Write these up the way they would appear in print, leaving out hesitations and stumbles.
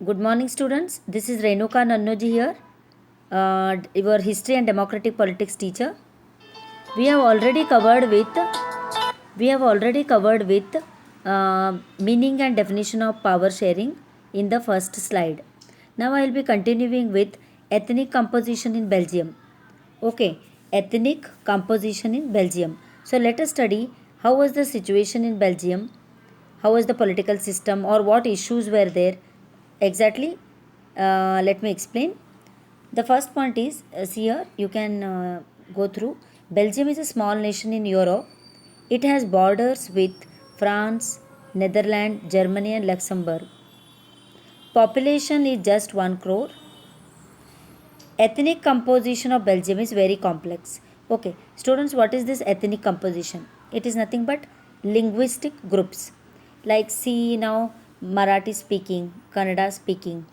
Good morning, students. This is Renuka Nannoji here, your history and democratic politics teacher. We have already covered with meaning and definition of power sharing in the first slide. Now I will be continuing with ethnic composition in Belgium. Okay, ethnic composition in Belgium. So let us study how was the situation in Belgium, how was the political system, or what issues were there exactly. Let me explain. The first point is, see here, you can go through. Belgium is a small nation in Europe. It has borders with France, Netherlands, Germany, and Luxembourg. Population is just 1 crore. Ethnic composition of Belgium is very complex. Okay, students, what is this ethnic composition? It is nothing but linguistic groups. Like, see now, Marathi speaking, Kannada speaking,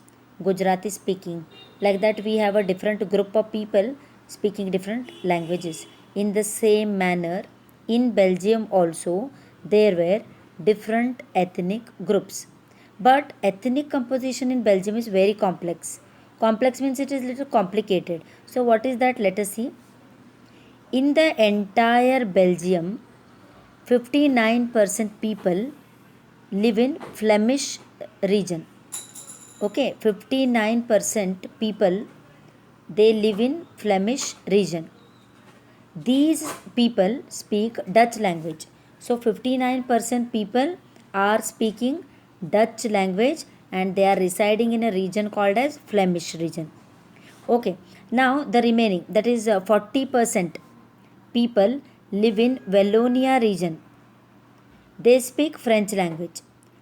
Gujarati speaking. Like that, we have a different group of people speaking different languages. In the same manner, in Belgium also, there were different ethnic groups. But ethnic composition in Belgium is very complex. Complex means it is little complicated. So what is that? Let us see. In the entire Belgium, 59% people live in Flemish region. Okay, 59% people they live in Flemish region. These people speak Dutch language. So 59% people are speaking Dutch language and they are residing in a region called as Flemish region. Okay, now the remaining, that is 40% people live in Wallonia region. They speak French language.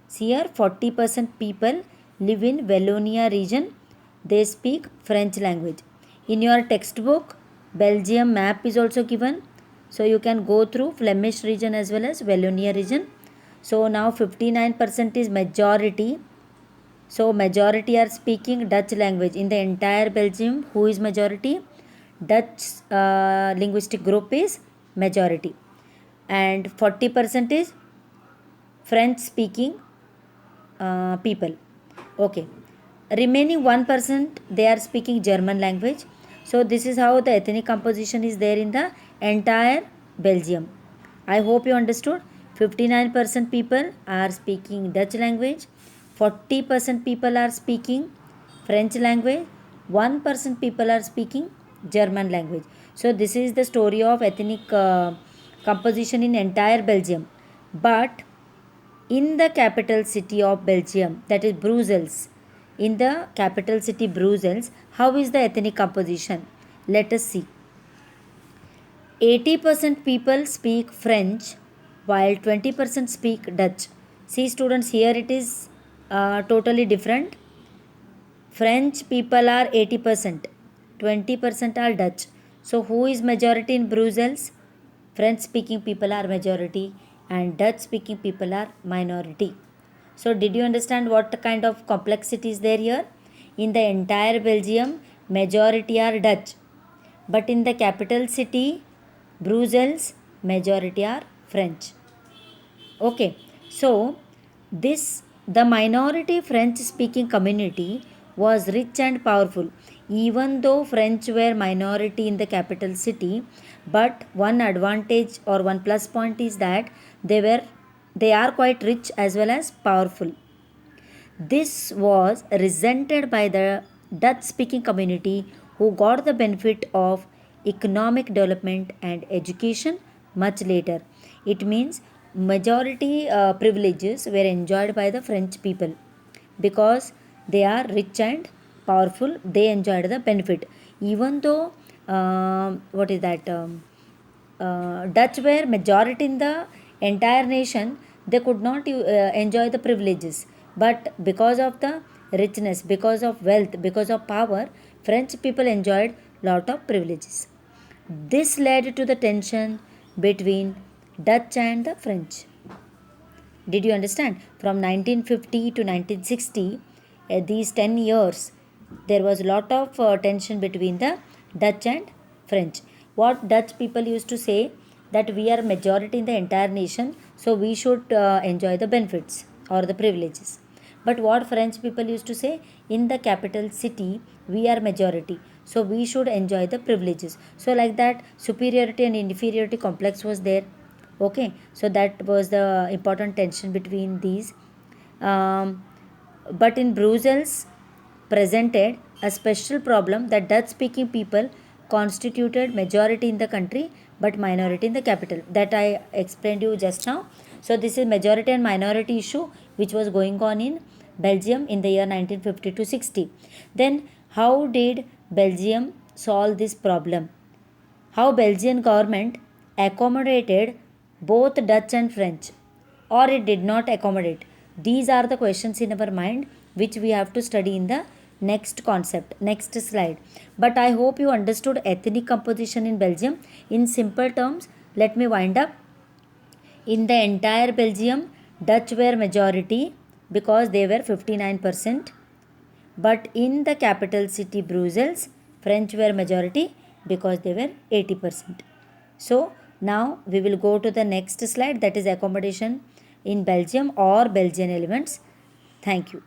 See here, 40% people live in Wallonia region. They speak French language. In your textbook, Belgium map is also given. So you can go through Flemish region as well as Wallonia region. So now 59% is majority. So majority are speaking Dutch language. In the entire Belgium, who is majority? Dutch linguistic group is majority. And 40% is French speaking people. Okay. Remaining 1% they are speaking German language. So this is how the ethnic composition is there in the entire Belgium. I hope you understood. 59% people are speaking Dutch language. 40% people are speaking French language. 1% people are speaking German language. So this is the story of ethnic composition in entire Belgium. But in the capital city of Belgium, that is Brussels, in the capital city Brussels, how is the ethnic composition? Let us see. 80% people speak French while 20% speak Dutch. See students, here it is totally different. French people are 80%, 20% are Dutch. So who is majority in Brussels? French speaking people are majority and Dutch speaking people are minority. So did you understand what kind of complexity is there here? In the entire Belgium, majority are Dutch. But in the capital city, Brussels, majority are French. Okay, so the minority French speaking community was rich and powerful. Even though French were minority in the capital city, but one advantage or one plus point is that they are quite rich as well as powerful. This was resented by the Dutch speaking community who got the benefit of economic development and education much later. It means majority privileges were enjoyed by the French people because they are rich and powerful, they enjoyed the benefit. Even though, what is that? Dutch were majority in the entire nation, they could not enjoy the privileges. But because of the richness, because of wealth, because of power, French people enjoyed lot of privileges. This led to the tension between Dutch and the French. Did you understand? From 1950 to 1960, these 10 years, there was a lot of tension between the Dutch and French. What Dutch people used to say that we are majority in the entire nation, so we should enjoy the benefits or the privileges. But what French people used to say, in the capital city, we are majority. So we should enjoy the privileges. So like that, superiority and inferiority complex was there. Okay, so that was the important tension between these. Um, but in Brussels presented a special problem that Dutch speaking people constituted majority in the country but minority in the capital, that I explained you just now. So this is majority and minority issue which was going on in Belgium in the year 1950 to 60. Then how did Belgium solve this problem? How Belgian government accommodated both Dutch and French, or it did not accommodate? These are the questions in our mind which we have to study in the next concept, next slide. But I hope you understood ethnic composition in Belgium. In simple terms, let me wind up. In the entire Belgium, Dutch were majority because they were 59%. But in the capital city Brussels, French were majority because they were 80%. So now we will go to the next slide, that is accommodation in Belgium or Belgian elements. Thank you.